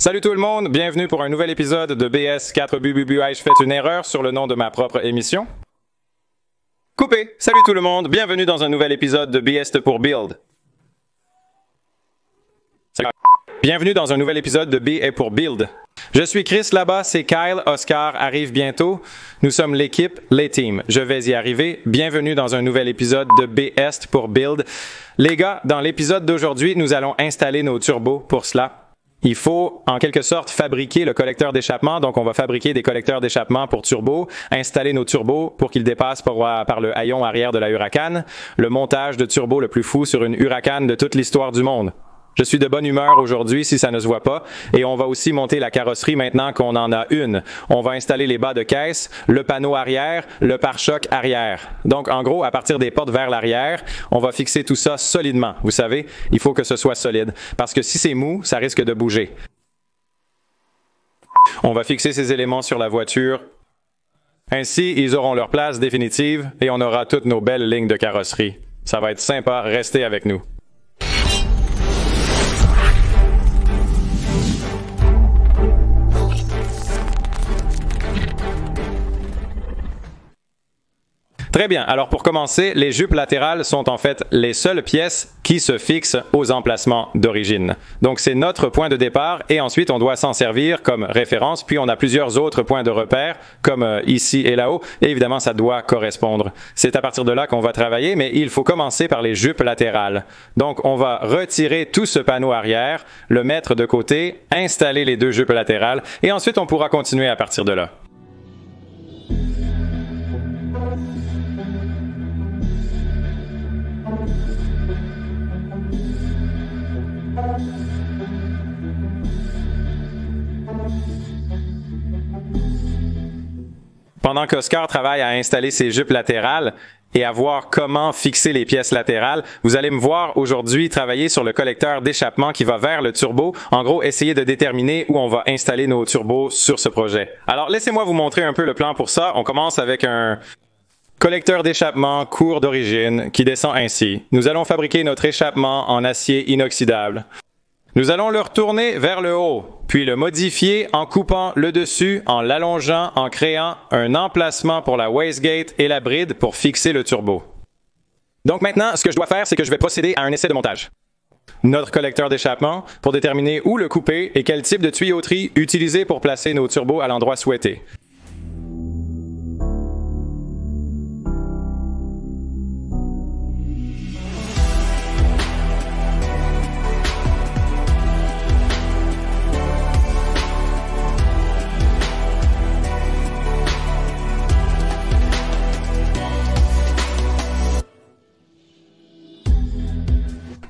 Salut tout le monde, bienvenue pour un nouvel épisode de BS 4 BBB. Ai-je fait une erreur sur le nom de ma propre émission? Coupé! Salut tout le monde, bienvenue dans un nouvel épisode de BS pour Build. Bienvenue dans un nouvel épisode de B est pour Build. Je suis Chris, là-bas c'est Kyle, Oscar arrive bientôt. Nous sommes l'équipe, les teams. Je vais y arriver. Bienvenue dans un nouvel épisode de BS pour Build. Les gars, dans l'épisode d'aujourd'hui, nous allons installer nos turbos. Pour cela, il faut en quelque sorte fabriquer le collecteur d'échappement. Donc on va fabriquer des collecteurs d'échappement pour turbos, installer nos turbos pour qu'ils dépassent par le haillon arrière de la Huracan. Le montage de turbos le plus fou sur une Huracan de toute l'histoire du monde. Je suis de bonne humeur aujourd'hui si ça ne se voit pas et on va aussi monter la carrosserie maintenant qu'on en a une. On va installer les bas de caisse, le panneau arrière, le pare-choc arrière. Donc en gros, à partir des portes vers l'arrière, on va fixer tout ça solidement. Vous savez, il faut que ce soit solide parce que si c'est mou, ça risque de bouger. On va fixer ces éléments sur la voiture. Ainsi, ils auront leur place définitive et on aura toutes nos belles lignes de carrosserie. Ça va être sympa, restez avec nous. Très bien. Alors pour commencer, les jupes latérales sont en fait les seules pièces qui se fixent aux emplacements d'origine. Donc c'est notre point de départ et ensuite on doit s'en servir comme référence. Puis on a plusieurs autres points de repère comme ici et là-haut. Et évidemment, ça doit correspondre. C'est à partir de là qu'on va travailler, mais il faut commencer par les jupes latérales. Donc on va retirer tout ce panneau arrière, le mettre de côté, installer les deux jupes latérales et ensuite on pourra continuer à partir de là. Pendant qu'Oscar travaille à installer ses jupes latérales et à voir comment fixer les pièces latérales, vous allez me voir aujourd'hui travailler sur le collecteur d'échappement qui va vers le turbo. En gros, essayer de déterminer où on va installer nos turbos sur ce projet. Alors, laissez-moi vous montrer un peu le plan pour ça. On commence avec un collecteur d'échappement court d'origine qui descend ainsi. Nous allons fabriquer notre échappement en acier inoxydable. Nous allons le retourner vers le haut, puis le modifier en coupant le dessus, en l'allongeant, en créant un emplacement pour la wastegate et la bride pour fixer le turbo. Donc maintenant, ce que je dois faire, c'est que je vais procéder à un essai de montage. Notre collecteur d'échappement pour déterminer où le couper et quel type de tuyauterie utiliser pour placer nos turbos à l'endroit souhaité.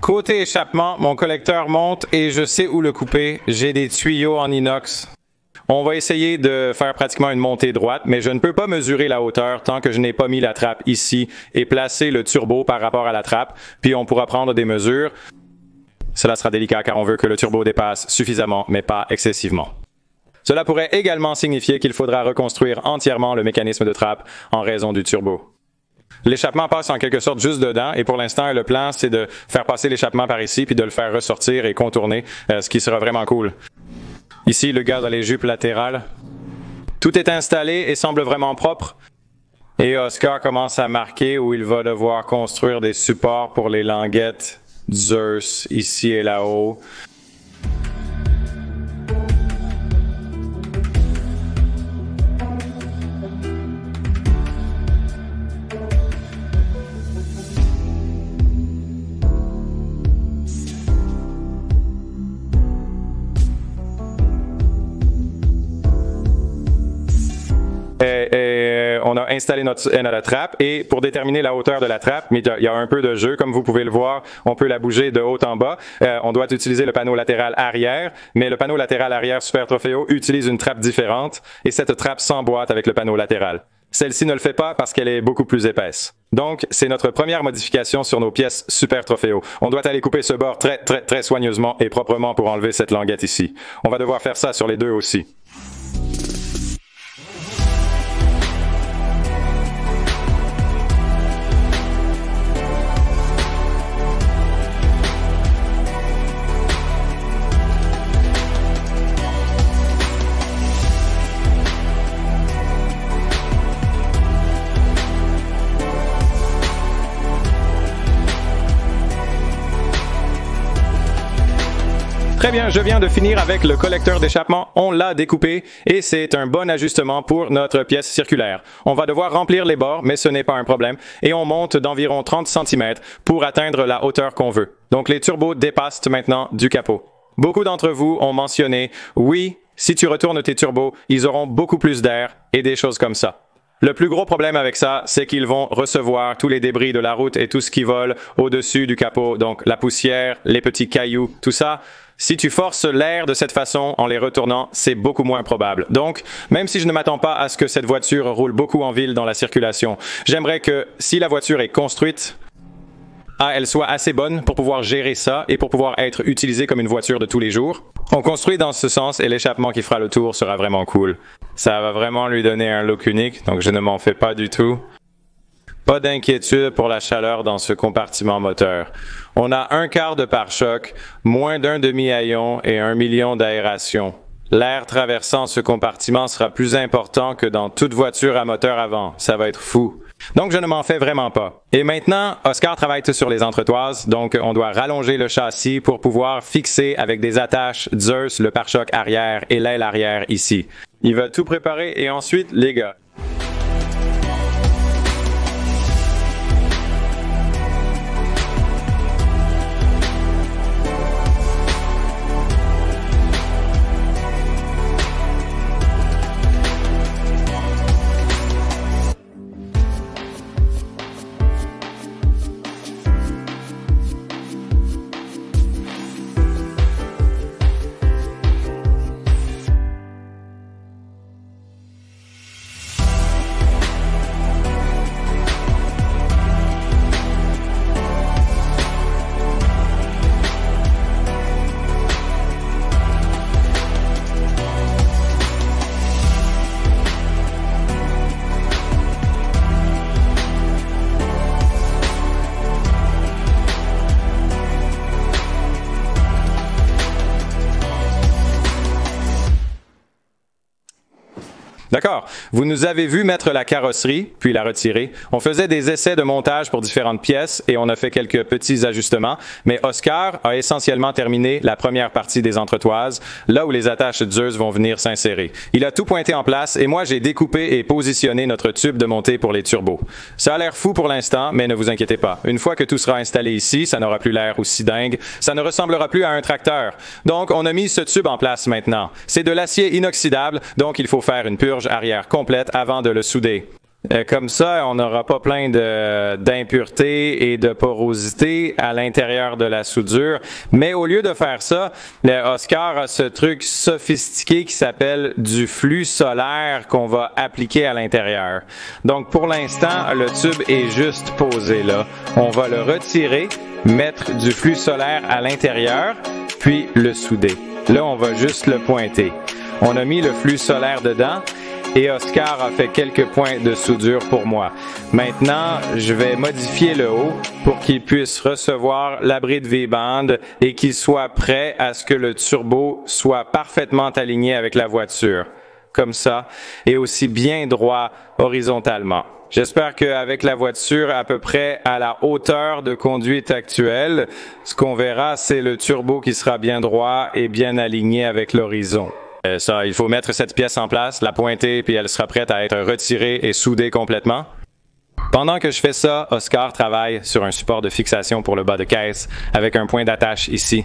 Côté échappement, mon collecteur monte et je sais où le couper. J'ai des tuyaux en inox. On va essayer de faire pratiquement une montée droite, mais je ne peux pas mesurer la hauteur tant que je n'ai pas mis la trappe ici et placé le turbo par rapport à la trappe. Puis on pourra prendre des mesures. Cela sera délicat car on veut que le turbo dépasse suffisamment, mais pas excessivement. Cela pourrait également signifier qu'il faudra reconstruire entièrement le mécanisme de trappe en raison du turbo. L'échappement passe en quelque sorte juste dedans et pour l'instant, le plan, c'est de faire passer l'échappement par ici puis de le faire ressortir et contourner, ce qui sera vraiment cool. Ici, le gars a les jupes latérales. Tout est installé et semble vraiment propre. Et Oscar commence à marquer où il va devoir construire des supports pour les languettes Zeus ici et là-haut. On a installé notre trappe et pour déterminer la hauteur de la trappe, mais il y a un peu de jeu, comme vous pouvez le voir, on peut la bouger de haut en bas. On doit utiliser le panneau latéral arrière, mais le panneau latéral arrière Super Trofeo utilise une trappe différente et cette trappe s'emboîte avec le panneau latéral. Celle-ci ne le fait pas parce qu'elle est beaucoup plus épaisse. Donc, c'est notre première modification sur nos pièces Super Trofeo. On doit aller couper ce bord très soigneusement et proprement pour enlever cette languette ici. On va devoir faire ça sur les deux aussi. Très bien, je viens de finir avec le collecteur d'échappement. On l'a découpé et c'est un bon ajustement pour notre pièce circulaire. On va devoir remplir les bords, mais ce n'est pas un problème. Et on monte d'environ 30 cm pour atteindre la hauteur qu'on veut. Donc les turbos dépassent maintenant du capot. Beaucoup d'entre vous ont mentionné, oui, si tu retournes tes turbos, ils auront beaucoup plus d'air et des choses comme ça. Le plus gros problème avec ça, c'est qu'ils vont recevoir tous les débris de la route et tout ce qui vole au-dessus du capot, donc la poussière, les petits cailloux, tout ça. Si tu forces l'air de cette façon en les retournant, c'est beaucoup moins probable. Donc, même si je ne m'attends pas à ce que cette voiture roule beaucoup en ville dans la circulation, j'aimerais que si la voiture est construite, elle soit assez bonne pour pouvoir gérer ça et pour pouvoir être utilisée comme une voiture de tous les jours. On construit dans ce sens et l'échappement qui fera le tour sera vraiment cool. Ça va vraiment lui donner un look unique, donc je ne m'en fais pas du tout. Pas d'inquiétude pour la chaleur dans ce compartiment moteur. On a un quart de pare-choc, moins d'un demi-haillon et 1 million d'aération. L'air traversant ce compartiment sera plus important que dans toute voiture à moteur avant. Ça va être fou. Donc, je ne m'en fais vraiment pas. Et maintenant, Oscar travaille sur les entretoises, donc on doit rallonger le châssis pour pouvoir fixer avec des attaches Zeus le pare-choc arrière et l'aile arrière ici. Il va tout préparer et ensuite, les gars. D'accord. Vous nous avez vu mettre la carrosserie, puis la retirer. On faisait des essais de montage pour différentes pièces et on a fait quelques petits ajustements. Mais Oscar a essentiellement terminé la première partie des entretoises, là où les attaches Zeus vont venir s'insérer. Il a tout pointé en place et moi j'ai découpé et positionné notre tube de montée pour les turbos. Ça a l'air fou pour l'instant, mais ne vous inquiétez pas. Une fois que tout sera installé ici, ça n'aura plus l'air aussi dingue. Ça ne ressemblera plus à un tracteur. Donc on a mis ce tube en place maintenant. C'est de l'acier inoxydable, donc il faut faire une purge arrière complète avant de le souder. Comme ça, on n'aura pas plein d'impuretés et de porosité à l'intérieur de la soudure. Mais au lieu de faire ça, Oscar a ce truc sophistiqué qui s'appelle du flux solaire qu'on va appliquer à l'intérieur. Donc pour l'instant, le tube est juste posé là. On va le retirer, mettre du flux solaire à l'intérieur, puis le souder. Là, on va juste le pointer. On a mis le flux solaire dedans. Et Oscar a fait quelques points de soudure pour moi. Maintenant, je vais modifier le haut pour qu'il puisse recevoir l'abri de V-band et qu'il soit prêt à ce que le turbo soit parfaitement aligné avec la voiture. Comme ça, et aussi bien droit horizontalement. J'espère qu'avec la voiture à peu près à la hauteur de conduite actuelle, ce qu'on verra, c'est le turbo qui sera bien droit et bien aligné avec l'horizon. Ça, il faut mettre cette pièce en place, la pointer, puis elle sera prête à être retirée et soudée complètement. Pendant que je fais ça, Oscar travaille sur un support de fixation pour le bas de caisse avec un point d'attache ici.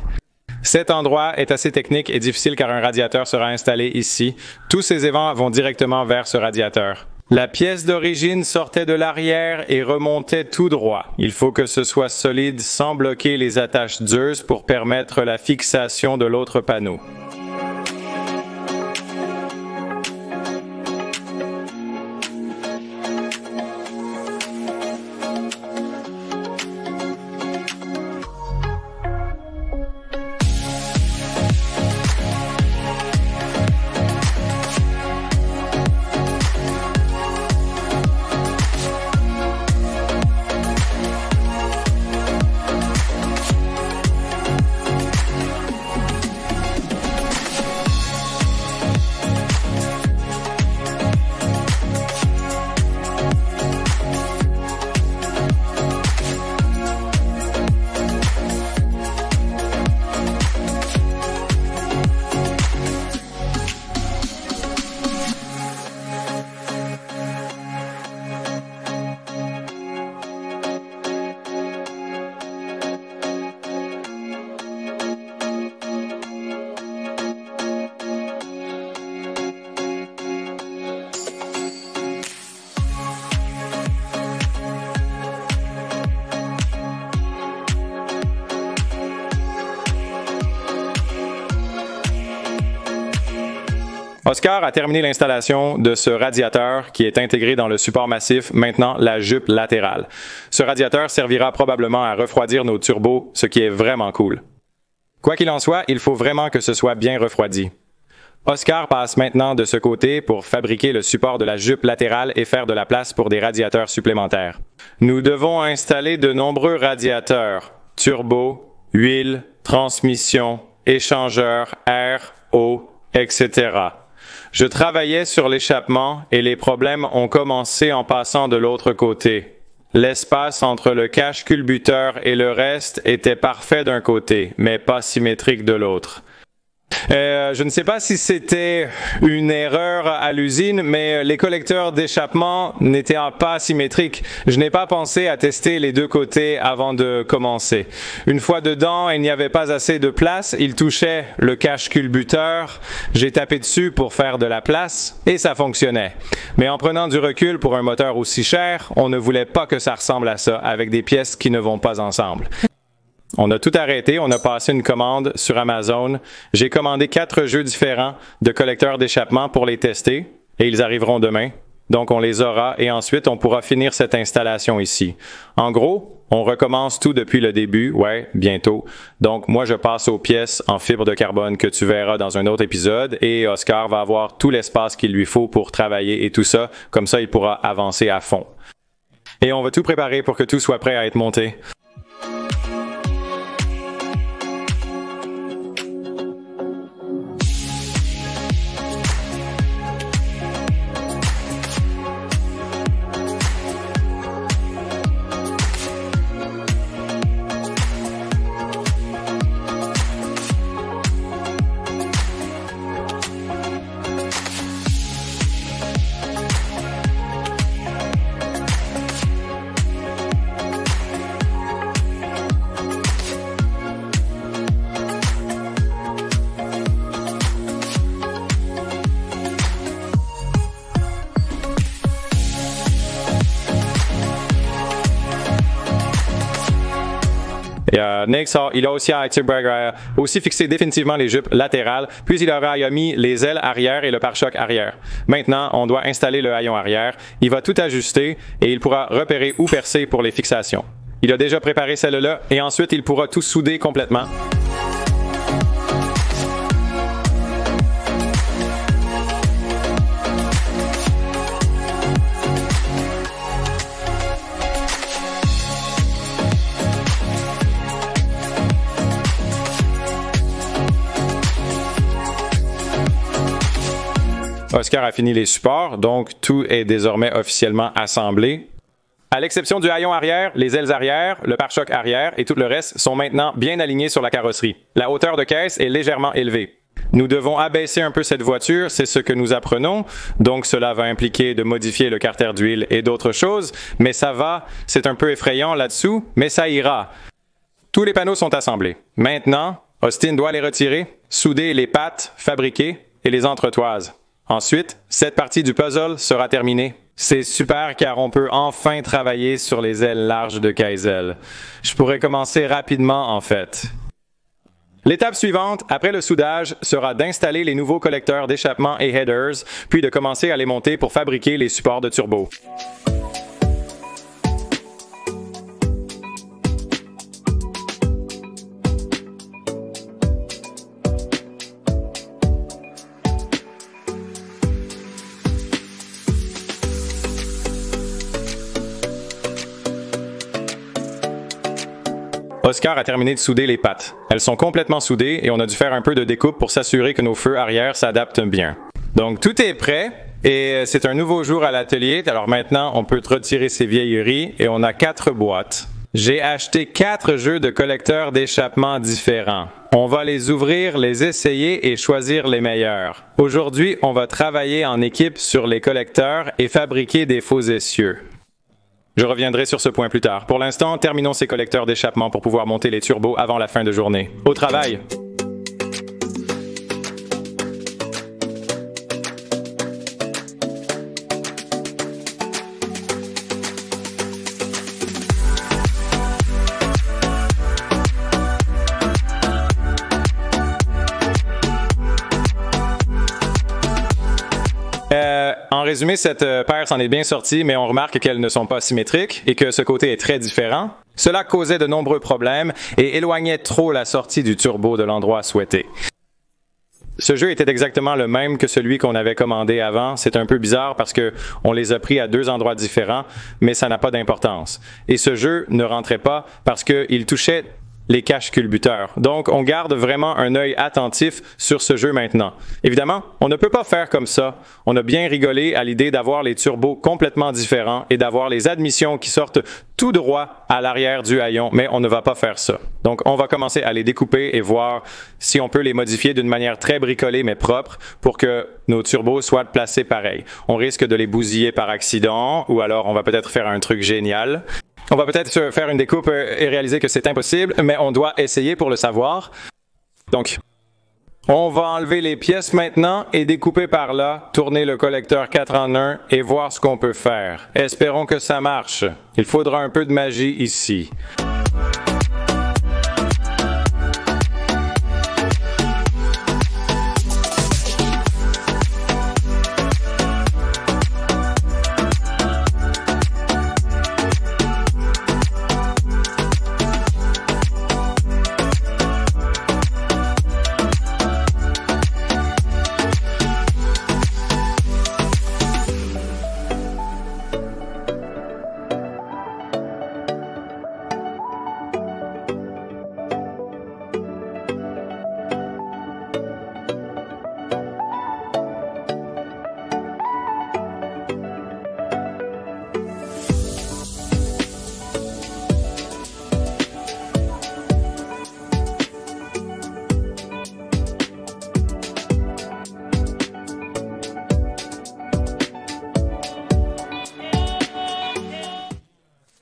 Cet endroit est assez technique et difficile car un radiateur sera installé ici. Tous ces évents vont directement vers ce radiateur. La pièce d'origine sortait de l'arrière et remontait tout droit. Il faut que ce soit solide sans bloquer les attaches Zeus pour permettre la fixation de l'autre panneau. Oscar a terminé l'installation de ce radiateur qui est intégré dans le support massif, maintenant la jupe latérale. Ce radiateur servira probablement à refroidir nos turbos, ce qui est vraiment cool. Quoi qu'il en soit, il faut vraiment que ce soit bien refroidi. Oscar passe maintenant de ce côté pour fabriquer le support de la jupe latérale et faire de la place pour des radiateurs supplémentaires. Nous devons installer de nombreux radiateurs, turbo, huile, transmission, échangeur, air, eau, etc. Je travaillais sur l'échappement et les problèmes ont commencé en passant de l'autre côté. L'espace entre le cache culbuteur et le reste était parfait d'un côté, mais pas symétrique de l'autre. Je ne sais pas si c'était une erreur à l'usine, mais les collecteurs d'échappement n'étaient pas symétriques. Je n'ai pas pensé à tester les deux côtés avant de commencer. Une fois dedans, il n'y avait pas assez de place. Il touchait le cache culbuteur. J'ai tapé dessus pour faire de la place et ça fonctionnait. Mais en prenant du recul pour un moteur aussi cher, on ne voulait pas que ça ressemble à ça avec des pièces qui ne vont pas ensemble. On a tout arrêté, on a passé une commande sur Amazon. J'ai commandé 4 jeux différents de collecteurs d'échappement pour les tester et ils arriveront demain. Donc on les aura et ensuite on pourra finir cette installation ici. En gros, on recommence tout depuis le début, ouais, bientôt. Donc moi je passe aux pièces en fibre de carbone que tu verras dans un autre épisode et Oscar va avoir tout l'espace qu'il lui faut pour travailler et tout ça. Comme ça il pourra avancer à fond. Et on va tout préparer pour que tout soit prêt à être monté. Et Nick, il a aussi fixé définitivement les jupes latérales, puis il aura mis les ailes arrière et le pare-choc arrière. Maintenant, on doit installer le haillon arrière. Il va tout ajuster et il pourra repérer où percer pour les fixations. Il a déjà préparé celle-là et ensuite il pourra tout souder complètement. Oscar a fini les supports, donc tout est désormais officiellement assemblé. À l'exception du haillon arrière, les ailes arrière, le pare-choc arrière et tout le reste sont maintenant bien alignés sur la carrosserie. La hauteur de caisse est légèrement élevée. Nous devons abaisser un peu cette voiture, c'est ce que nous apprenons, donc cela va impliquer de modifier le carter d'huile et d'autres choses, mais ça va, c'est un peu effrayant là-dessous, mais ça ira. Tous les panneaux sont assemblés. Maintenant, Austin doit les retirer, souder les pattes, fabriquer et les entretoises. Ensuite, cette partie du puzzle sera terminée. C'est super car on peut enfin travailler sur les ailes larges de Keisel. Je pourrais commencer rapidement en fait. L'étape suivante, après le soudage, sera d'installer les nouveaux collecteurs d'échappement et headers, puis de commencer à les monter pour fabriquer les supports de turbo. Oscar a terminé de souder les pattes. Elles sont complètement soudées et on a dû faire un peu de découpe pour s'assurer que nos feux arrière s'adaptent bien. Donc tout est prêt et c'est un nouveau jour à l'atelier. Alors maintenant, on peut retirer ces vieilleries et on a 4 boîtes. J'ai acheté 4 jeux de collecteurs d'échappement différents. On va les ouvrir, les essayer et choisir les meilleurs. Aujourd'hui, on va travailler en équipe sur les collecteurs et fabriquer des faux essieux. Je reviendrai sur ce point plus tard. Pour l'instant, terminons ces collecteurs d'échappement pour pouvoir monter les turbos avant la fin de journée. Au travail! résumé, cette paire s'en est bien sortie, mais on remarque qu'elles ne sont pas symétriques et que ce côté est très différent. Cela causait de nombreux problèmes et éloignait trop la sortie du turbo de l'endroit souhaité. Ce jeu était exactement le même que celui qu'on avait commandé avant. C'est un peu bizarre parce que on les a pris à deux endroits différents, mais ça n'a pas d'importance. Et ce jeu ne rentrait pas parce qu'il touchait les caches culbuteurs. Donc, on garde vraiment un œil attentif sur ce jeu maintenant. Évidemment, on ne peut pas faire comme ça. On a bien rigolé à l'idée d'avoir les turbos complètement différents et d'avoir les admissions qui sortent tout droit à l'arrière du haillon, mais on ne va pas faire ça. Donc, on va commencer à les découper et voir si on peut les modifier d'une manière très bricolée mais propre pour que nos turbos soient placés pareil. On risque de les bousiller par accident ou alors on va peut-être faire un truc génial. On va peut-être faire une découpe et réaliser que c'est impossible, mais on doit essayer pour le savoir. Donc, on va enlever les pièces maintenant et découper par là, tourner le collecteur 4 en 1 et voir ce qu'on peut faire. Espérons que ça marche. Il faudra un peu de magie ici.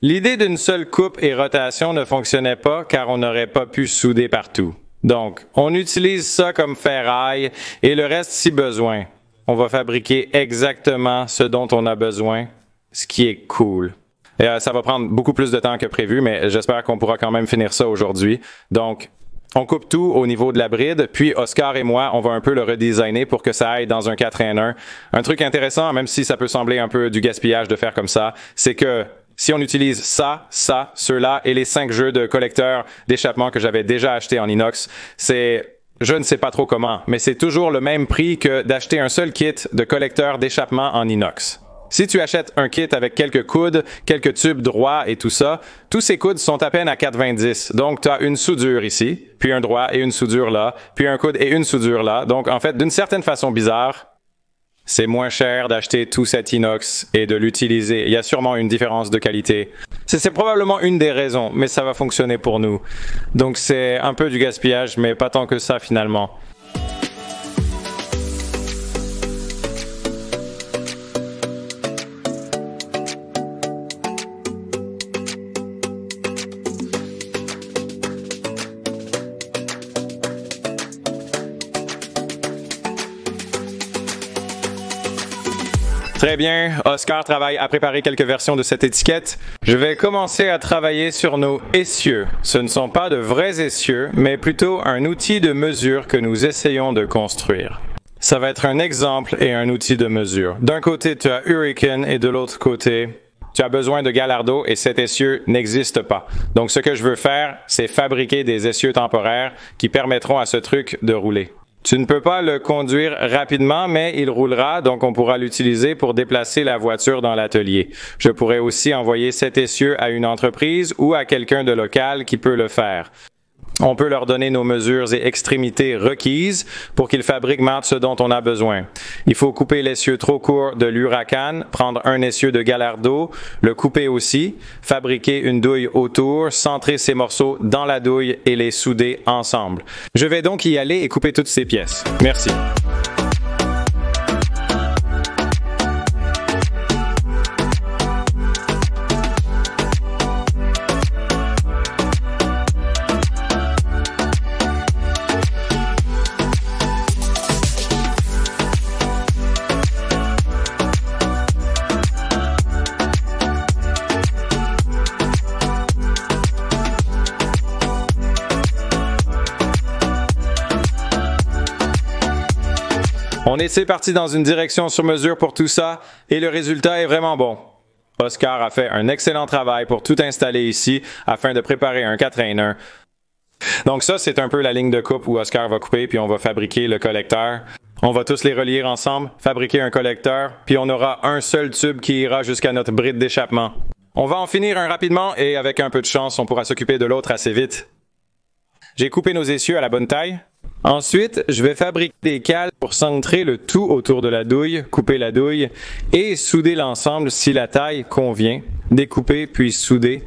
L'idée d'une seule coupe et rotation ne fonctionnait pas car on n'aurait pas pu souder partout. Donc, on utilise ça comme ferraille et le reste si besoin. On va fabriquer exactement ce dont on a besoin, ce qui est cool. Et, ça va prendre beaucoup plus de temps que prévu, mais j'espère qu'on pourra quand même finir ça aujourd'hui. Donc, on coupe tout au niveau de la bride, puis Oscar et moi, on va un peu le redesigner pour que ça aille dans un 4-1. Un truc intéressant, même si ça peut sembler un peu du gaspillage de faire comme ça, c'est que si on utilise ça, ceux-là et les 5 jeux de collecteurs d'échappement que j'avais déjà achetés en inox, je ne sais pas trop comment, mais c'est toujours le même prix que d'acheter un seul kit de collecteur d'échappement en inox. Si tu achètes un kit avec quelques coudes, quelques tubes droits et tout ça, tous ces coudes sont à peine à 4,20 $. Donc, tu as une soudure ici, puis un droit et une soudure là, puis un coude et une soudure là. Donc, en fait, d'une certaine façon bizarre, c'est moins cher d'acheter tout cet inox et de l'utiliser. Il y a sûrement une différence de qualité. C'est probablement une des raisons, mais ça va fonctionner pour nous. Donc c'est un peu du gaspillage, mais pas tant que ça finalement. Très bien, Oscar travaille à préparer quelques versions de cette étiquette. Je vais commencer à travailler sur nos essieux. Ce ne sont pas de vrais essieux, mais plutôt un outil de mesure que nous essayons de construire. Ça va être un exemple et un outil de mesure. D'un côté, tu as Hurricane et de l'autre côté, tu as besoin de Gallardo et cet essieu n'existe pas. Donc, ce que je veux faire, c'est fabriquer des essieux temporaires qui permettront à ce truc de rouler. Tu ne peux pas le conduire rapidement, mais il roulera, donc on pourra l'utiliser pour déplacer la voiture dans l'atelier. Je pourrais aussi envoyer cet essieu à une entreprise ou à quelqu'un de local qui peut le faire. On peut leur donner nos mesures et extrémités requises pour qu'ils fabriquent ce dont on a besoin. Il faut couper l'essieu trop court de l'Huracan, prendre un essieu de Gallardo, le couper aussi, fabriquer une douille autour, centrer ces morceaux dans la douille et les souder ensemble. Je vais donc y aller et couper toutes ces pièces. Merci. On est parti dans une direction sur mesure pour tout ça et le résultat est vraiment bon. Oscar a fait un excellent travail pour tout installer ici afin de préparer un 4-1. Donc ça, c'est un peu la ligne de coupe où Oscar va couper puis on va fabriquer le collecteur. On va tous les relier ensemble, fabriquer un collecteur, puis on aura un seul tube qui ira jusqu'à notre bride d'échappement. On va en finir un rapidement et avec un peu de chance, on pourra s'occuper de l'autre assez vite. J'ai coupé nos essieux à la bonne taille. Ensuite, je vais fabriquer des cales pour centrer le tout autour de la douille, couper la douille et souder l'ensemble si la taille convient. Découper puis souder.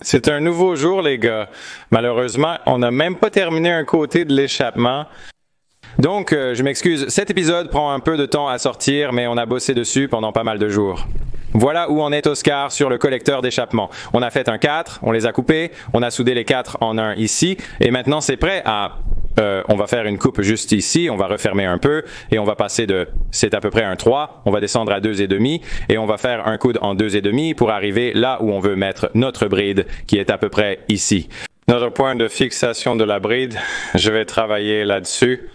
C'est un nouveau jour, les gars. Malheureusement, on n'a même pas terminé un côté de l'échappement. Donc, je m'excuse, cet épisode prend un peu de temps à sortir, mais on a bossé dessus pendant pas mal de jours. Voilà où on est, Oscar, sur le collecteur d'échappement. On a fait un 4, on les a coupés, on a soudé les 4 en un ici, et maintenant c'est prêt à... on va faire une coupe juste ici, on va refermer un peu, et on va passer de... c'est à peu près un 3, on va descendre à 2,5, et on va faire un coude en 2,5 pour arriver là où on veut mettre notre bride, qui est à peu près ici. Notre point de fixation de la bride, je vais travailler là-dessus.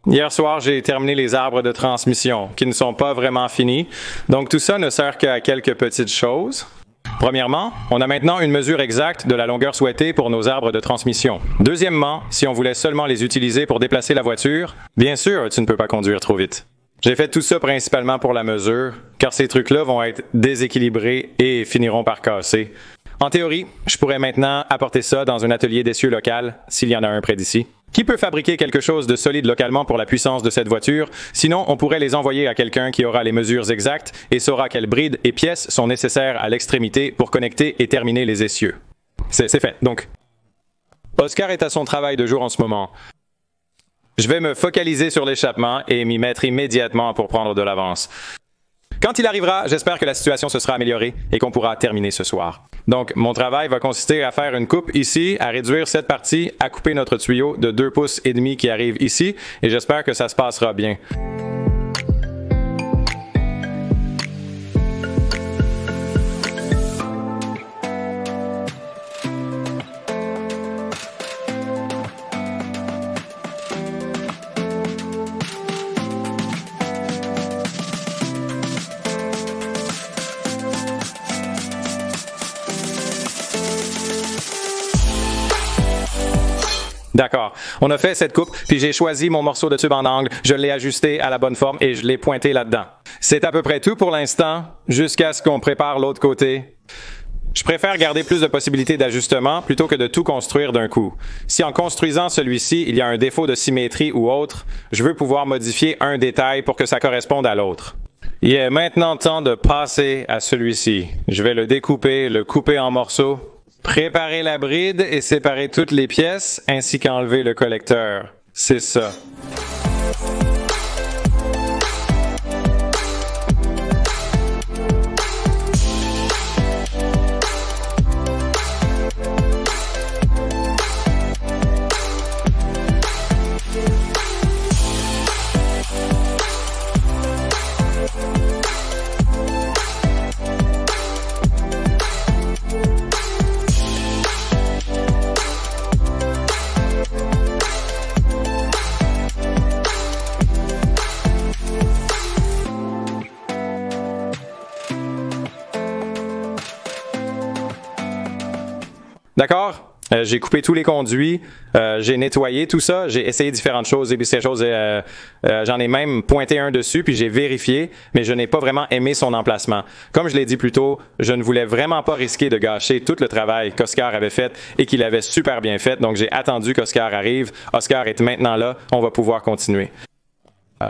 Hier soir, j'ai terminé les arbres de transmission, qui ne sont pas vraiment finis, donc tout ça ne sert qu'à quelques petites choses. Premièrement, on a maintenant une mesure exacte de la longueur souhaitée pour nos arbres de transmission. Deuxièmement, si on voulait seulement les utiliser pour déplacer la voiture, bien sûr, tu ne peux pas conduire trop vite. J'ai fait tout ça principalement pour la mesure, car ces trucs-là vont être déséquilibrés et finiront par casser. En théorie, je pourrais maintenant apporter ça dans un atelier d'essieu local, s'il y en a un près d'ici. Qui peut fabriquer quelque chose de solide localement pour la puissance de cette voiture? Sinon, on pourrait les envoyer à quelqu'un qui aura les mesures exactes et saura quelles brides et pièces sont nécessaires à l'extrémité pour connecter et terminer les essieux. C'est fait, donc. Oscar est à son travail de jour en ce moment. Je vais me focaliser sur l'échappement et m'y mettre immédiatement pour prendre de l'avance. Quand il arrivera, j'espère que la situation se sera améliorée et qu'on pourra terminer ce soir. Donc, mon travail va consister à faire une coupe ici, à réduire cette partie, à couper notre tuyau de 2,5 pouces qui arrive ici, et j'espère que ça se passera bien. D'accord. On a fait cette coupe, puis j'ai choisi mon morceau de tube en angle, je l'ai ajusté à la bonne forme et je l'ai pointé là-dedans. C'est à peu près tout pour l'instant, jusqu'à ce qu'on prépare l'autre côté. Je préfère garder plus de possibilités d'ajustement plutôt que de tout construire d'un coup. Si en construisant celui-ci, il y a un défaut de symétrie ou autre, je veux pouvoir modifier un détail pour que ça corresponde à l'autre. Il est maintenant temps de passer à celui-ci. Je vais le découper, le couper en morceaux. Préparer la bride et séparer toutes les pièces, ainsi qu'enlever le collecteur. C'est ça. D'accord? J'ai coupé tous les conduits, j'ai nettoyé tout ça, j'ai essayé différentes choses, j'en ai même pointé un dessus, puis j'ai vérifié, mais je n'ai pas vraiment aimé son emplacement. Comme je l'ai dit plus tôt, je ne voulais vraiment pas risquer de gâcher tout le travail qu'Oscar avait fait et qu'il avait super bien fait, donc j'ai attendu qu'Oscar arrive. Oscar est maintenant là, on va pouvoir continuer.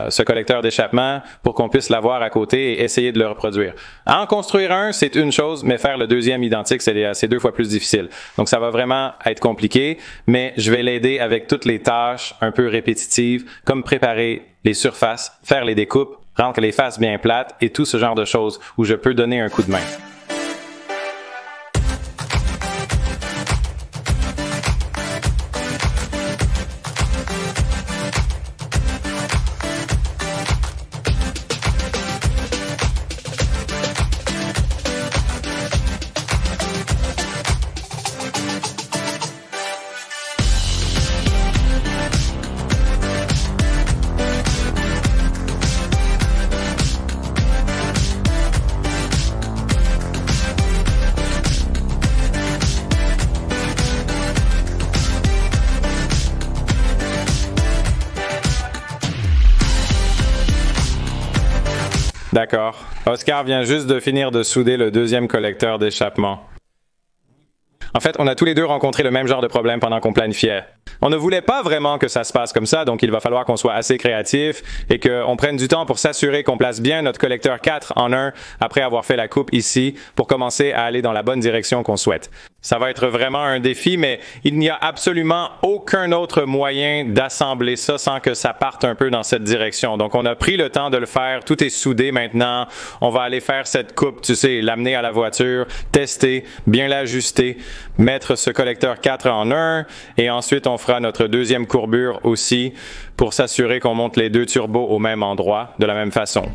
Ce collecteur d'échappement pour qu'on puisse l'avoir à côté et essayer de le reproduire. En construire un, c'est une chose, mais faire le deuxième identique, c'est 2 fois plus difficile. Donc ça va vraiment être compliqué, mais je vais l'aider avec toutes les tâches un peu répétitives, comme préparer les surfaces, faire les découpes, rendre les faces bien plates et tout ce genre de choses où je peux donner un coup de main. D'accord. Oscar vient juste de finir de souder le deuxième collecteur d'échappement. En fait, on a tous les deux rencontré le même genre de problème pendant qu'on planifiait. On ne voulait pas vraiment que ça se passe comme ça, donc il va falloir qu'on soit assez créatif et qu'on prenne du temps pour s'assurer qu'on place bien notre collecteur 4 en 1 après avoir fait la coupe ici pour commencer à aller dans la bonne direction qu'on souhaite. Ça va être vraiment un défi, mais il n'y a absolument aucun autre moyen d'assembler ça sans que ça parte un peu dans cette direction. Donc on a pris le temps de le faire, tout est soudé maintenant. On va aller faire cette coupe, tu sais, l'amener à la voiture, tester, bien l'ajuster, mettre ce collecteur 4 en 1 et ensuite on fera notre deuxième courbure aussi pour s'assurer qu'on monte les 2 turbos au même endroit de la même façon.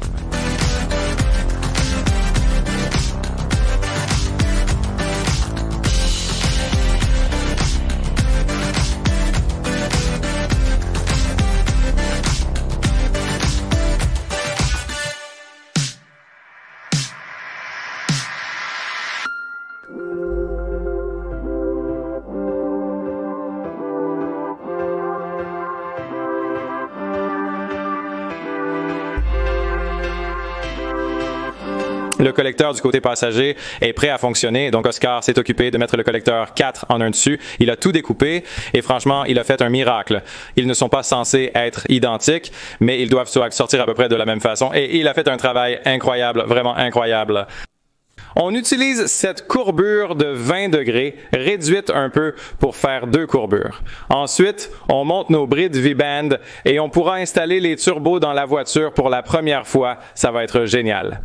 Le collecteur du côté passager est prêt à fonctionner. Donc, Oscar s'est occupé de mettre le collecteur 4 en 1 dessus. Il a tout découpé et franchement, il a fait un miracle. Ils ne sont pas censés être identiques, mais ils doivent sortir à peu près de la même façon. Et il a fait un travail incroyable, vraiment incroyable. On utilise cette courbure de 20 degrés, réduite un peu pour faire 2 courbures. Ensuite, on monte nos brides V-band et on pourra installer les turbos dans la voiture pour la première fois. Ça va être génial.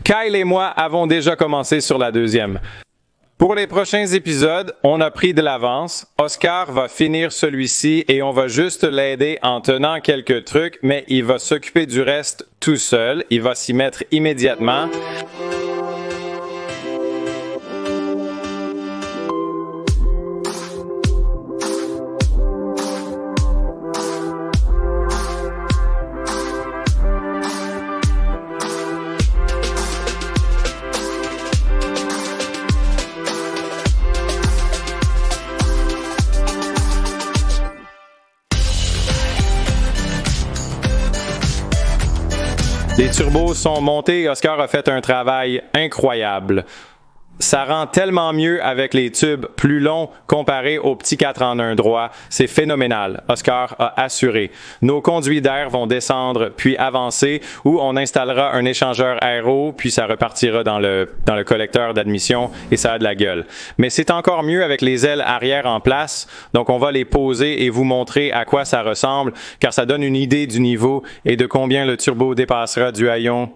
Kyle et moi avons déjà commencé sur la deuxième. Pour les prochains épisodes, on a pris de l'avance. Oscar va finir celui-ci et on va juste l'aider en tenant quelques trucs, mais il va s'occuper du reste tout seul. Il va s'y mettre immédiatement. Les turbos sont montés et Oscar a fait un travail incroyable. Ça rend tellement mieux avec les tubes plus longs comparé au petit 4 en 1 droit. C'est phénoménal. Oscar a assuré. Nos conduits d'air vont descendre puis avancer où on installera un échangeur aéro puis ça repartira dans le collecteur d'admission et ça a de la gueule. Mais c'est encore mieux avec les ailes arrière en place. Donc on va les poser et vous montrer à quoi ça ressemble car ça donne une idée du niveau et de combien le turbo dépassera du haillon.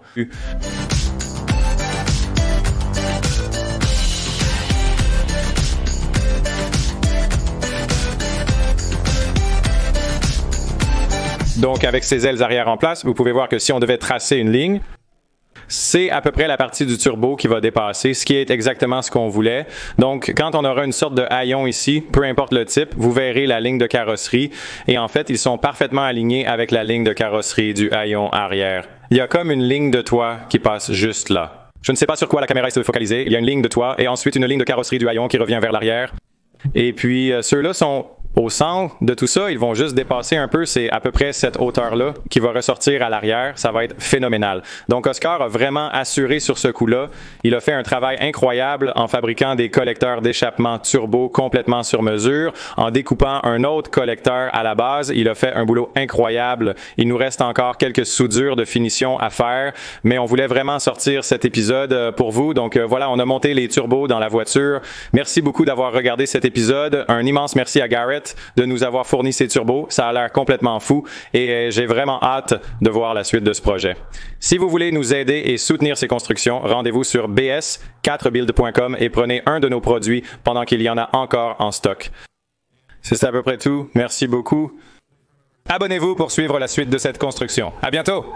Donc, avec ces ailes arrière en place, vous pouvez voir que si on devait tracer une ligne, c'est à peu près la partie du turbo qui va dépasser, ce qui est exactement ce qu'on voulait. Donc, quand on aura une sorte de haillon ici, peu importe le type, vous verrez la ligne de carrosserie. Et en fait, ils sont parfaitement alignés avec la ligne de carrosserie du haillon arrière. Il y a comme une ligne de toit qui passe juste là. Je ne sais pas sur quoi la caméra est focalisée. Il y a une ligne de toit et ensuite une ligne de carrosserie du haillon qui revient vers l'arrière. Et puis, ceux-là sont au centre de tout ça, ils vont juste dépasser un peu, c'est à peu près cette hauteur-là qui va ressortir à l'arrière. Ça va être phénoménal. Donc, Oscar a vraiment assuré sur ce coup-là. Il a fait un travail incroyable en fabriquant des collecteurs d'échappement turbo complètement sur mesure, en découpant un autre collecteur à la base. Il a fait un boulot incroyable. Il nous reste encore quelques soudures de finition à faire, mais on voulait vraiment sortir cet épisode pour vous. Donc, voilà, on a monté les turbos dans la voiture. Merci beaucoup d'avoir regardé cet épisode. Un immense merci à Garrett de nous avoir fourni ces turbos. Ça a l'air complètement fou et j'ai vraiment hâte de voir la suite de ce projet. Si vous voulez nous aider et soutenir ces constructions, rendez-vous sur bs4build.com et prenez un de nos produits pendant qu'il y en a encore en stock. C'est à peu près tout. Merci beaucoup. Abonnez-vous pour suivre la suite de cette construction. À bientôt!